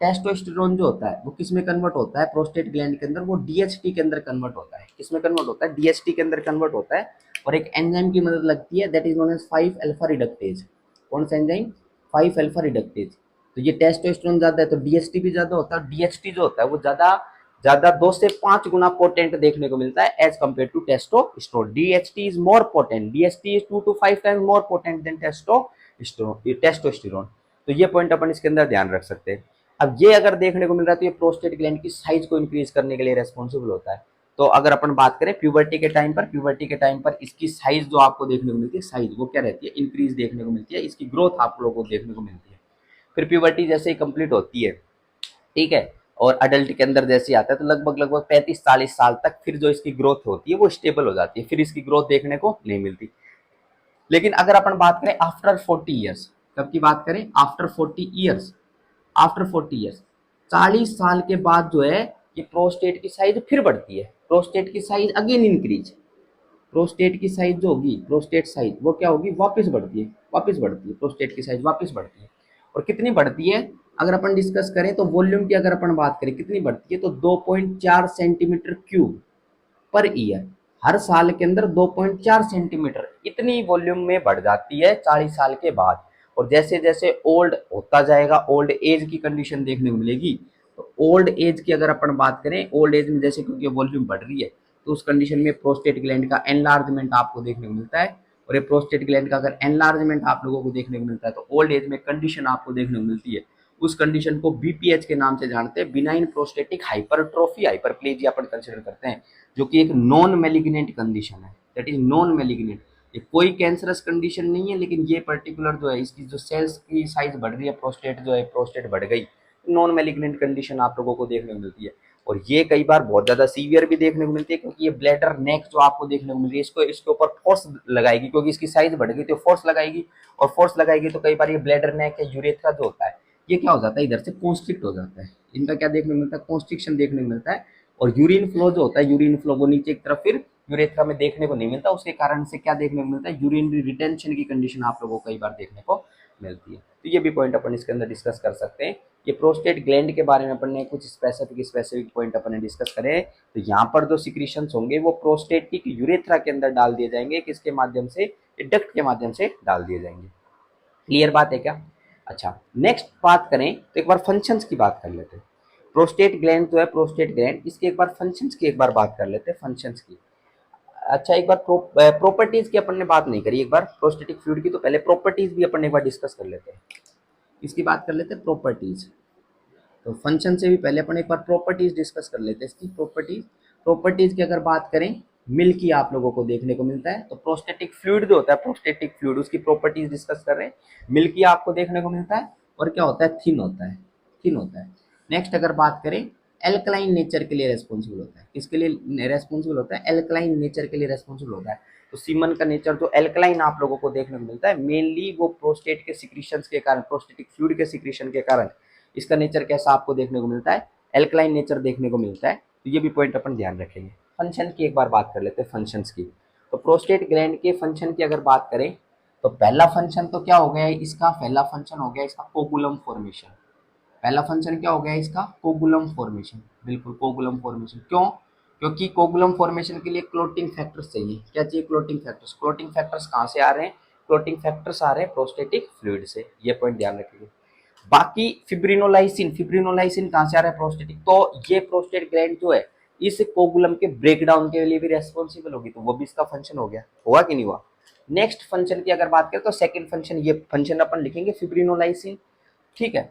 टेस्टोस्टेरोन जो होता है वो किस में कन्वर्ट होता है, प्रोस्टेट ग्लैंड के अंदर, वो डीएचटी के अंदर कन्वर्ट होता है। किस में कन्वर्ट होता है, डीएचटी के अंदर कन्वर्ट होता है। और एक एंजाइम की मदद लगती है, that is known as 5 alpha reductase. कौन सा एंजाइम, 5 अल्फा रिडक्टेज। तो ये टेस्टोस्टेरोन ज्यादा है तो डीएचटी भी ज्यादा होता है। डीएचटी जो होता है वो ज्यादा ज्यादा 2 से 5 गुना पोटेंट देखने को मिलता है as compare to testosterone. DHT is more potent, DHT is 2 to 5 times more potent than testosterone. तो ये पॉइंट अपन इसके अंदर ध्यान रख सकते हैं। अब ये अगर देखने को मिल रहा है तो ये प्रोस्टेट ग्लैंड की साइज को इंक्रीज करने के लिए रेस्पॉन्सिबल होता है। तो अगर अपन बात करें प्यूबर्टी के टाइम पर इसकी साइज जो आपको देखने को मिलती है, साइज वो क्या रहती है, इंक्रीज देखने को मिलती है, इसकी ग्रोथ आप लोगों को देखने को मिलती है। फिर प्यूबर्टी जैसे ही कंप्लीट होती है, ठीक है, और अडल्ट के अंदर जैसे आता है तो लगभग 35-40 साल तक फिर जो इसकी ग्रोथ होती है वो स्टेबल हो जाती है, फिर इसकी ग्रोथ देखने को नहीं मिलती। लेकिन अगर अपन बात करें आफ्टर 40 ईयर्स, कब की बात करें, आफ्टर 40 ईयर्स, आफ्टर 40 ईयर्स, 40 साल के बाद जो है ये प्रोस्टेट की साइज फिर बढ़ती है, प्रोस्टेट की साइज अगेन इंक्रीज, प्रोस्टेट की साइज जो होगी, प्रोस्टेट साइज वो क्या होगी, वापस बढ़ती है, प्रोस्टेट की साइज वापस बढ़ती है। और कितनी बढ़ती है, अगर अपन डिस्कस करें तो वॉल्यूम की अगर अपन बात करें कितनी बढ़ती है तो 2.4 सेंटीमीटर क्यूब पर ईयर, हर साल के अंदर 2.4 सेंटीमीटर इतनी वॉल्यूम में बढ़ जाती है 40 साल के बाद। और जैसे जैसे ओल्ड होता जाएगा, ओल्ड एज की कंडीशन देखने को मिलेगी। तो ओल्ड एज की अगर अपन बात करें, ओल्ड एज में जैसे क्योंकि वॉल्यूम बढ़ रही है तो उस कंडीशन में प्रोस्टेट ग्लैंड का एनलार्जमेंट आपको देखने को मिलता है। और ये प्रोस्टेट ग्लैंड का अगर एनलार्जमेंट आप लोगों को देखने को मिलता है तो ओल्ड एज में कंडीशन आपको देखने को मिलती है, उस कंडीशन को बीपीएच के नाम से जानते हैं, बिनाइन प्रोस्टेटिक हाइपरट्रोफी, हाइपरप्लेजिया अपन कंसिडर करते हैं, जो कि एक नॉन मेलिग्नेंट कंडीशन है, दैट इज नॉन मेलिग्नेंट। ये कोई कैंसरस कंडीशन नहीं है, लेकिन ये पर्टिकुलर जो है इसकी जो सेल्स की साइज बढ़ रही है, प्रोस्टेट जो है प्रोस्टेट बढ़ गई, नॉन मेलिग्नेंट कंडीशन आप लोगों को देखने को मिलती है। और ये कई बार बहुत ज्यादा सीवियर भी देखने को मिलती है, क्योंकि ये ब्लैडर नेक जो आपको देखने को मिल रही है इसको इसके ऊपर फोर्स लगाएगी, क्योंकि इसकी साइज बढ़ गई तो फोर्स लगाएगी, और फोर्स लगाएगी तो कई बार ये ब्लैडर नेक या यूरेथ्रा जो होता है ये क्या हो जाता है, इधर से कॉन्स्ट्रिक्ट हो जाता है, इनका क्या देखने को मिलता है, कॉन्स्ट्रिक्शन देखने को मिलता है। और यूरिन फ्लो जो होता है, यूरिन फ्लो वो नीचे की तरफ फिर यूरेथ्रा में देखने को नहीं मिलता, उसके कारण से क्या देखने को मिलता है, यूरिनरी रिटेंशन की कंडीशन आप लोगों को कई बार देखने को मिलती है। तो ये भी पॉइंट अपन इसके अंदर डिस्कस कर सकते हैं। ये प्रोस्टेट ग्लैंड के बारे में अपन ने कुछ स्पेसिफिक पॉइंट अपन ने डिस्कस करे। तो यहाँ पर जो सिक्रीशंस होंगे वो प्रोस्टेटिक यूरेथ्रा के अंदर डाल दिए जाएंगे, किसके माध्यम से, डक्ट के माध्यम से डाल दिए जाएंगे। क्लियर बात है क्या? अच्छा, नेक्स्ट बात करें तो एक बार फंक्शंस की बात कर लेते हैं। प्रोस्टेट ग्लैंड जो है, प्रोस्टेट ग्लैंड, इसके एक बार फंक्शंस की एक बार बात कर लेते हैं, फंक्शंस की। अच्छा, एक बार प्रॉपर्टीज की अपन ने बात नहीं करी, एक बार प्रोस्टेटिक फ्लूइड की, तो पहले प्रॉपर्टीज भी अपन एक बार डिस्कस कर लेते हैं। इसकी बात कर लेते हैं प्रॉपर्टीज। तो फंक्शन से भी पहले अपन एक बार प्रॉपर्टीज डिस्कस कर लेते हैं इसकी। प्रॉपर्टीज की अगर बात करें, मिल्की आप लोगों को देखने को मिलता है। तो प्रोस्टेटिक फ्लूइड जो होता है, प्रोस्टेटिक फ्लूइड, उसकी प्रॉपर्टीज डिस्कस कर रहे हैं। मिल्की आपको देखने को मिलता है, और क्या होता है, थिन होता है, थिन होता है। नेक्स्ट अगर बात करें, एल्कलाइन नेचर के लिए रेस्पॉन्सिबल होता है। किसके लिए रेस्पॉन्सिबल होता है? एल्कलाइन नेचर के लिए रेस्पॉन्सिबल होता है। तो सीमन का नेचर जो एल्कलाइन आप लोगों को देखने को मिलता है, मेनली वो प्रोस्टेट के सिक्रीशंस के कारण, प्रोस्टेटिक फ्लूइड के सिक्रीशन के कारण इसका नेचर कैसा आपको देखने को मिलता है? एल्कलाइन नेचर देखने को मिलता है। तो ये भी पॉइंट अपन ध्यान रखेंगे। फंक्शन की एक बार बात कर लेते हैं, फंक्शंस की। तो प्रोस्टेट ग्लैंड के फंक्शन की अगर बात करें, तो पहला फंक्शन तो क्या हो गया इसका? पहला फंक्शन हो गया इसका कोगुलम फॉर्मेशन। पहला फंक्शन क्या हो गया इसका? कोगुलम फॉर्मेशन। बिल्कुल, कोगुलम फॉर्मेशन। क्यों? क्योंकि कोगुलम फॉर्मेशन के लिए क्लोटिंग फैक्टर्स चाहिए। क्या चाहिए? Clotting factors. क्लोटिंग फैक्टर्स कहाँ से आ रहे हैं? क्लोटिंग फैक्टर्स आ रहे हैं प्रोस्टेटिक फ्लूइड से। ये पॉइंट ध्यान रखिए। बाकी फिब्रिनोलाइसिन, फिब्रिनोलाइसिन कहाँ से आ रहा है? प्रोस्टेटिक। तो ये प्रोस्टेट ग्लैंड जो है, इस कोगुलम के ब्रेकडाउन के लिए भी रेस्पॉन्सिबल होगी, तो वो भी इसका फंक्शन हो गया। हुआ कि नहीं हुआ? नेक्स्ट फंक्शन की अगर बात करें, तो सेकंड फंक्शन, ये फंक्शन अपन लिखेंगे फिब्रिनोलाइसिन, ठीक है।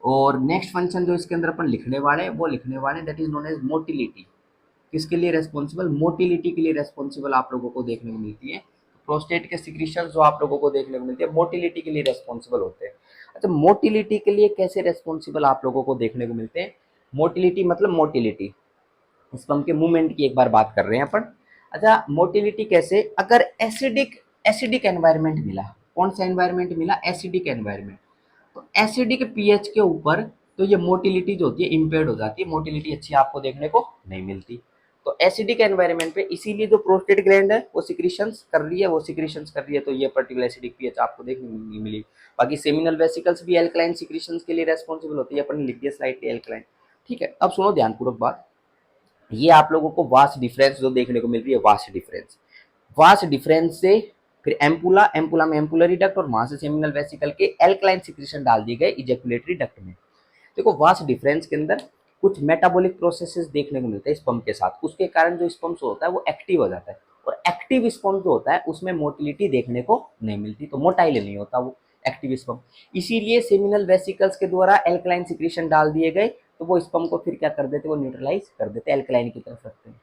और नेक्स्ट फंक्शन जो इसके अंदर अपन लिखने वाले हैं, वो लिखने वाले that is known as motility. किसके लिए रेस्पॉन्सिबल? मोटिलिटी के लिए रेस्पॉन्सिबल आप लोगों को देखने को मिलती है। प्रोस्टेट के सिक्रीशन जो आप लोगों को देखने को मिलती है, मोटिलिटी के लिए रेस्पॉन्सिबल होते हैं। अच्छा, मोटिलिटी के लिए कैसे रेस्पॉन्सिबल आप लोगों को देखने को मिलते हैं? मोटिलिटी मतलब मोटिलिटी, स्पर्म के मूवमेंट की एक बार बात कर रहे हैं अपन। अच्छा, मोटिलिटी कैसे? अगर एसिडिक एसिडिक एनवायरनमेंट मिला, कौन सा एनवायरनमेंट मिला? Acidic environment. तो एसिडिक पीएच के ऊपर तो ये मोटिलिटी जो होती है इम्पेयर्ड हो जाती है, मोटिलिटी अच्छी आपको देखने को नहीं मिलती। तो एसिडिक एनवायरनमेंट पे इसीलिए जो प्रोस्टेट ग्लैंड है वो सिक्रीशंस कर रही है, तो ये पर्टिकुलर एसिडिक पीएच आपको देखने को नहीं मिली। बाकी सेमिनल वेसिकल्स भी एल्कलाइन सिक्रीशंस के लिए रेस्पॉन्सिबल होती है, अपन ने लिख दिया स्लाइडली एल्कलाइन, ठीक है। अब सुनो ध्यानपूर्वक बात, ये आप लोगों को वास्ट डिफरेंस जो देखने को मिल रही है, वास्ट डिफरेंस से फिर एम्पुला, एम्पुला में एम्पुलरी डक्ट, और वहां से सेमिनल वेसिकल के एल्कलाइन सिक्रीशन डाल दिए गए इजैकुलेटरी डक्ट में। देखो, वास्ट डिफरेंस के अंदर कुछ मेटाबॉलिक प्रोसेसेस देखने को मिलते हैं स्पर्म के साथ, उसके कारण जो स्पर्म होता है वो एक्टिव हो जाता है, और एक्टिव स्पर्म जो होता है उसमें मोटिलिटी देखने को नहीं मिलती, तो मोटाइल नहीं होता वो एक्टिव स्पर्म। इसीलिए सेमिनल वेसिकल्स के द्वारा एल्कलाइन सिक्रीशन डाल दिए गए, तो वो स्पर्म को फिर क्या कर देते, वो न्यूट्रलाइज कर देते, एल्कलाइन की तरफ रखते हैं।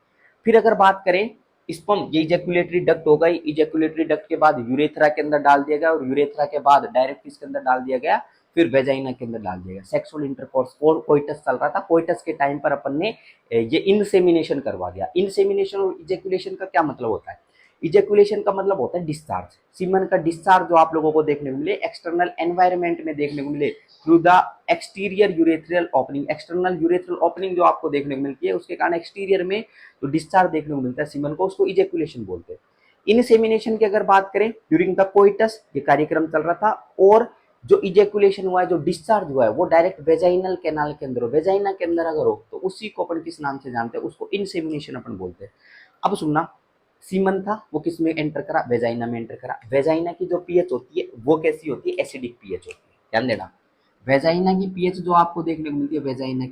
फिर अगर बात करें स्पर्म, ये इजैकुलेटरी डक्ट हो गई, इजैकुलेटरी डक्ट के बाद यूरेथ्रा के अंदर डाल दिया गया, और यूरेथ्रा के बाद डायरेक्ट इसके अंदर डाल दिया गया, फिर वेजाइना के अंदर डाल दिया गया। सेक्सुअल इंटरकोर्स और कोइटस चल रहा था, कोइटस के टाइम पर अपन ने ये इंसेमिनेशन करवा दिया। इंसेमिनेशन और इजैकुलेशन का क्या मतलब होता है? इजैकुलेशन का मतलब होता है डिस्चार्ज, सीमन का डिस्चार्ज जो आप लोगों को देखने को मिले एक्सटर्नल एनवायरनमेंट में देखने को मिले through the exterior urethral opening. External urethral opening जो आपको देखने को मिलती है, उसके कारण एक्सटीरियर में जो डिस्चार्ज देखने को मिलता है सीमन को, उसको इजैकुलेशन बोलते हैं। इनसेमिनेशन की अगर बात करें, ड्यूरिंग द कोइटस ये कार्यक्रम चल रहा था, और जो इजैकुलेशन हुआ है, जो डिस्चार्ज हुआ है, वो डायरेक्ट वेजाइनल कैनाल के अंदर हो, वेजाइना के अंदर अगर हो तो उसी को अपन किस नाम से जानते हैं? उसको इनसेमिनेशन अपन बोलते हैं। अब सुनना, सीमन था वो किस में एंटर करा? वेजाइना में एंटर करा। वेजाइना की जो पीएच होती है वो कैसी होती है? एसिडिक पीएच होती है, ध्यान देना। वेजाइना की पीएच जो आपको देखने को मिलती है, वेजाइना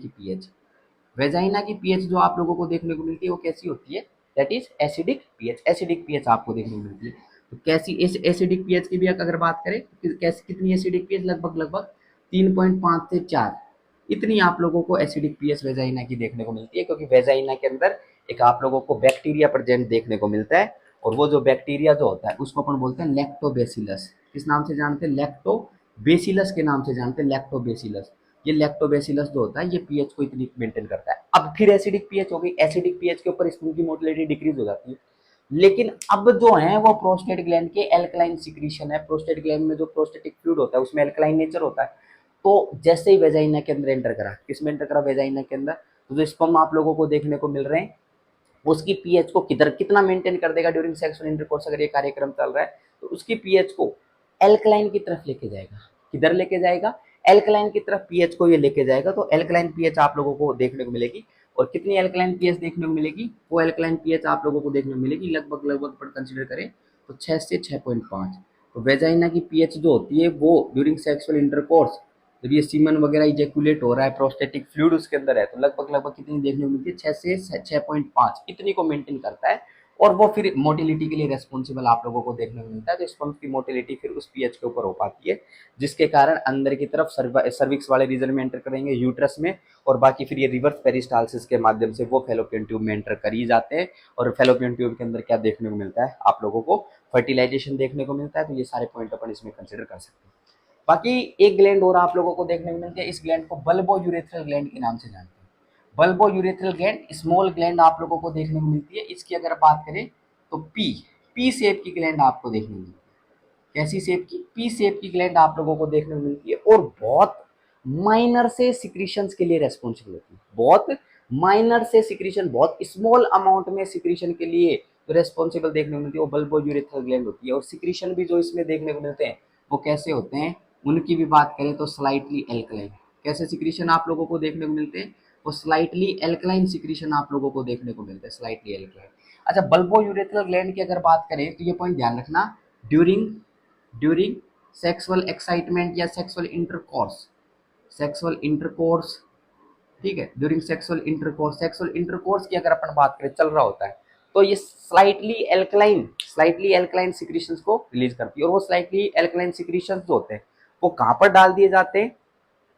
की पीएच जो आप लोगों को देखने को मिलती है वो कैसी होती है? That is acidic pH. Acidic pH आपको देखने को मिलती है। तो कैसी एसिडिक पीएच की भी अगर बात करें, कैसी कितनी एसिडिक पीएच? लगभग 3.5 से 4, इतनी आप लोगों को एसिडिक पीएच वेजाइना की देखने को मिलती है, क्योंकि वेजाइना के अंदर एक आप लोगों को बैक्टीरिया प्रेजेंट देखने को मिलता है, और वो जो बैक्टीरिया जो होता है उसको अपन बोलते हैं लैक्टोबैसिलस। किस नाम से जानते हैं? लैक्टोबैसिलस के नाम से जानते हैं, लैक्टोबैसिलस। ये लैक्टोबैसिलस जो होता है ये पीएच को इतनी मेंटेन करता है। अब फिर एसिडिक पीएच हो गई, एसिडिक पीएच के ऊपर स्पून की मोटिलिटी डिक्रीज हो जाती है। लेकिन अब जो है वो प्रोस्टेट ग्लैंड के एल्कलाइन सिक्रीशन है। प्रोस्टेट ग्लैंड में जो प्रोस्टेटिक फ्लूइड होता है उसमें एल्कलाइन नेचर होता है। तो जैसे ही वेजाइना के अंदर एंटर करा, किसमें एंटर करा? वेजाइना के अंदर। तो जो स्पर्म आप लोगों को देखने को मिल रहे हैं, उसकी पीएच को कितना मेंटेन कर देगा ड्यूरिंग सेक्सुअल इंटरकोर्स? अगर ये कार्यक्रम चल रहा है तो उसकी पीएच को एल्कलाइन की तरफ लेके जाएगा। किधर लेके जाएगा, एल्कलाइन की तरफ पीएच को ये लेके जाएगा। तो एल्कलाइन पीएच आप लोगों को देखने को मिलेगी। और कितनी एल्कलाइन पीएच देखने को मिलेगी, वो एल्कलाइन पीएच आप लोगों को देखने को मिलेगी लगभग लगभग पर कंसीडर करें तो 6 से 6.5। तो वेजाइना की पीएच जो होती है वो ड्यूरिंग सेक्सुअल इंटरकोर्स, जब ये सीमन वगैरह इजेकुलेट हो रहा है, प्रोस्टेटिक फ्लूइड उसके अंदर है, तो लगभग लगभग कितनी देखने को मिलती है, 6 से 6.5 इतनी को मेंटेन करता है। और वो फिर मोटिलिटी के लिए रेस्पॉन्सिबल आप लोगों को देखने को मिलता है। तो स्पर्म की मोटिलिटी फिर उस पीएच के ऊपर हो पाती है, जिसके कारण अंदर की तरफ सर्विक्स वाले रीजन में एंटर करेंगे, यूट्रस में, और बाकी फिर ये रिवर्स पेरिस्टालसिस के माध्यम से वो फेलोपियन ट्यूब में एंटर कर ही जाते हैं। और फेलोपियन ट्यूब के अंदर क्या देखने को मिलता है, आप लोगों को फर्टिलाइजेशन देखने को मिलता है। तो ये सारे पॉइंट अपन इसमें कंसिडर कर सकते हैं। बाकी एक ग्लैंड और आप लोगों को देखने को मिलती है, इस ग्लैंड को बल्बो यूरेथ्रल ग्लैंड के नाम से जानते हैं। Bulbo urethral gland small gland आप लोगों को देखने को मिलती है। इसकी अगर बात करें तो पी शेप की ग्लैंड आपको देखने को मिलती है। कैसी शेप की, पी शेप की ग्लैंड आप लोगों को देखने को मिलती है, और बहुत माइनर से सिक्रीशंस के लिए रेस्पॉन्सिबल होती है। बहुत माइनर से सिक्रीशन, बहुत स्मॉल अमाउंट में सिक्रीशन के लिए जो रेस्पॉन्सिबल देखने को मिलती है वो बल्बो यूरेथ्रल ग्लैंड होती है। और सिक्रीशन भी जो इसमें देखने को मिलते हैं वो कैसे होते हैं, उनकी भी बात करें तो स्लाइटली एल्कलाइन। कैसे सिक्रीशन आप लोगों को देखने को मिलते हैं, वो स्लाइटली एल्कलाइन सिक्रीशन आप लोगों को देखने को मिलते हैं, स्लाइटली एल्कलाइन। अच्छा, बल्बो यूरेथ्रल ग्लैंड की अगर बात करें तो ये पॉइंट ध्यान रखना, ड्यूरिंग ड्यूरिंग सेक्सुअल एक्साइटमेंट या सेक्सुअल इंटरकोर्स, ठीक है, ड्यूरिंग सेक्सुअल इंटरकोर्स की अगर अपन बात करें, चल रहा होता है, तो ये स्लाइटली एल्कलाइन सिक्रीशंस को रिलीज करती है। और वो स्लाइटली एल्कलाइन सिक्रीशंस जो होते हैं वो कहाँ पर डाल दिए जाते हैं,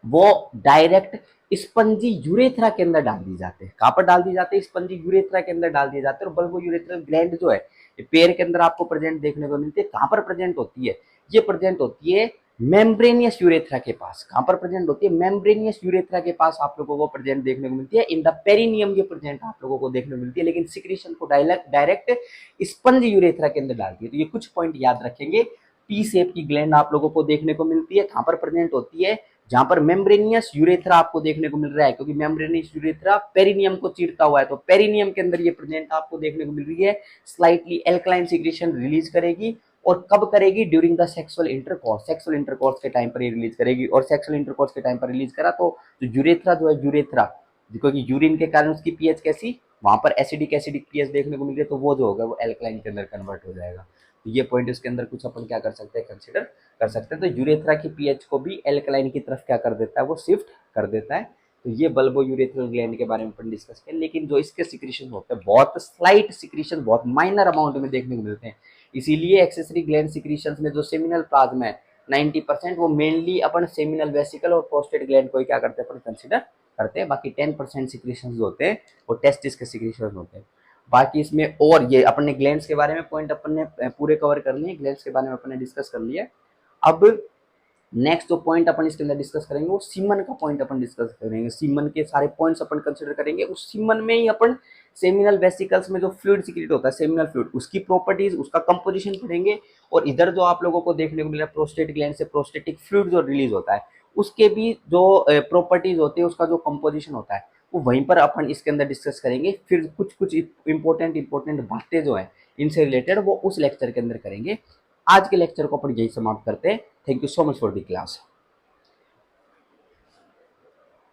वो डायरेक्ट स्पंजी यूरेथ्रा के अंदर डाल दिए जाते हैं। कहाँ पर डाल दिए जाते हैं, स्पंजी यूरेथ्रा के अंदर डाल दिए जाते हैं। और बल्बो यूरेथ्रल ग्लैंड जो है ये पेयर के अंदर आपको प्रेजेंट देखने को मिलती है। कहाँ पर प्रेजेंट होती है, ये प्रेजेंट होती है मेम्ब्रेनियस यूरेथ्रा के पास। कहाँ पर प्रेजेंट होती है, मेम्ब्रेनियस यूरेथ्रा के पास आप लोगों को प्रेजेंट देखने को मिलती है। इन द पेरिनियम ये प्रेजेंट आप लोगों को देखने को मिलती है, लेकिन सिक्रीशन को डायरेक्ट स्पंज यूरेथ्रा के अंदर डालती है। तो ये कुछ पॉइंट याद रखेंगे। पी शेप की ग्लैंड आप लोगों को देखने को मिलती है, कहाँ पर प्रेजेंट होती है, जहां पर मेम्ब्रेनियस यूरेथ्रा आपको देखने को मिल रहा है, क्योंकि मेम्ब्रेनियस यूरेथ्रा पेरिनियम को चीरता हुआ है, तो पेरिनियम के अंदर ये प्रेजेंट आपको देखने को मिल रही है। स्लाइटली एल्कलाइन सिक्रीशन रिलीज करेगी, और कब करेगी, ड्यूरिंग द सेक्सुअल इंटरकोर्स के टाइम पर ये रिलीज करेगी। और सेक्सुअल इंटरकोर्स के टाइम पर रिलीज करा तो यूरेथ्रा जो है, यूरेथ्रा क्योंकि यूरिन के कारण उसकी पीएच कैसी, वहां पर एसिडिक पीएच देखने को मिल रही है, तो वो जो होगा वो एल्कलाइन के अंदर कन्वर्ट हो जाएगा। तो ये पॉइंट इसके अंदर कुछ अपन क्या कर सकते हैं, कंसिडर कर सकते हैं। तो यूरेथ्रा की पीएच को भी एल्कलाइन की तरफ क्या कर देता है, वो शिफ्ट कर देता है। तो ये बल्बो यूरेथ्रल ग्लैंड के बारे में अपन डिस्कस करें। लेकिन जो इसके सिक्रीशन होते हैं, बहुत स्लाइट सिक्रीशन, बहुत माइनर अमाउंट में देखने को मिलते हैं। इसीलिए एक्सेसरी ग्लैंड सिक्रीशंस में जो सेमिनल प्लाज्मा है 90% वो मेनली अपन सेमिनल वेसिकल और प्रोस्टेट ग्लैंड को क्या करते हैं, अपन कंसिडर करते हैं। बाकी 10% सिक्रीशंस होते हैं वो टेस्टिस के सिक्रीशन होते हैं। बाकी इसमें और ये अपन ने ग्लैंड्स के बारे में पॉइंट अपन ने पूरे कवर कर लिए, ग्लैंड्स के बारे में अपन ने डिस्कस कर लिया। अब नेक्स्ट जो पॉइंट अपन इसके अंदर डिस्कस करेंगे वो सीमन का पॉइंट अपन डिस्कस करेंगे। सीमन के सारे पॉइंट्स अपन कंसिडर करेंगे। उस सीमन में ही अपन सेमिनल वेसिकल्स में जो फ्लूइड सीक्रेट होता है, सेमिनल फ्लूइड, उसकी प्रॉपर्टीज, उसका कंपोजिशन पढ़ेंगे। और इधर जो आप लोगों को देखने को मिला प्रोस्टेट ग्लैंड से प्रोस्टेटिक फ्लूइड जो रिलीज होता है, उसके भी जो प्रॉपर्टीज होते हैं, उसका जो कंपोजिशन होता है, वो वहीं पर अपन इसके अंदर डिस्कस करेंगे। फिर कुछ कुछ इंपॉर्टेंट बातें जो है इनसे रिलेटेड वो उस लेक्चर के अंदर करेंगे। आज के लेक्चर को अपन यही समाप्त करते हैं। Thank you so much for the class.